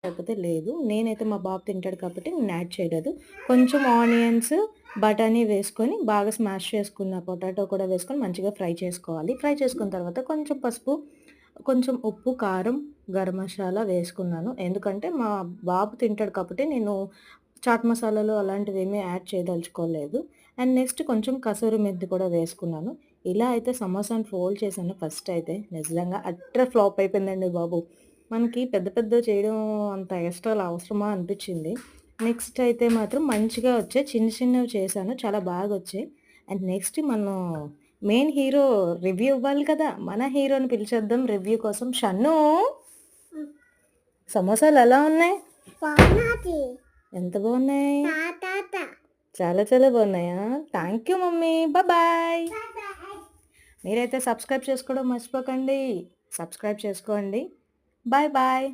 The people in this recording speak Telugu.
లేకపోతే లేదు. నేనైతే మా బాబు తింటాడు కాబట్టి నేను యాడ్ చేయలేదు. కొంచెం ఆనియన్స్, బఠానీ వేసుకొని బాగా స్మాష్ చేసుకున్న పొటాటో కూడా వేసుకొని మంచిగా ఫ్రై చేసుకోవాలి. ఫ్రై చేసుకున్న తర్వాత కొంచెం పసుపు, కొంచెం ఉప్పు, కారం, గరం మసాలా వేసుకున్నాను. ఎందుకంటే మా బాబు తింటాడు కాబట్టి నేను చాట్ మసాలాలు అలాంటివేమీ యాడ్ చేయదలుచుకోలేదు. అండ్ నెక్స్ట్ కొంచెం కసూరి మెంతి కూడా వేసుకున్నాను. ఇలా అయితే సమోసాని ఫోల్డ్ చేశాను ఫస్ట్ అయితే. నిజంగా అట్టర్ ఫ్లాప్ అయిపోయిందండి బాబు. మనకి పెద్ద పెద్దవి చేయడం అంత ఎక్స్ట్రాలు అవసరమా అనిపిచ్చింది. నెక్స్ట్ అయితే మాత్రం మంచిగా వచ్చాయి. చిన్న చిన్నవి చేశాను. చాలా బాగొచ్చాయి. అండ్ నెక్స్ట్ మనం మెయిన్ హీరో రివ్యూ ఇవ్వాలి కదా! మన హీరోని పిలిచేద్దాం రివ్యూ కోసం. షన్ను సమోసాలెలా ఉన్నాయి? బాగున్నది. ఎంత బాగున్నాయి? తాత. చాలా చాలా బాగున్నాయా? Thank you mummy. బాయ్. మీరైతే సబ్స్క్రైబ్ చేసుకోవడం మర్చిపోకండి. సబ్స్క్రైబ్ చేసుకోండి. బాయ్.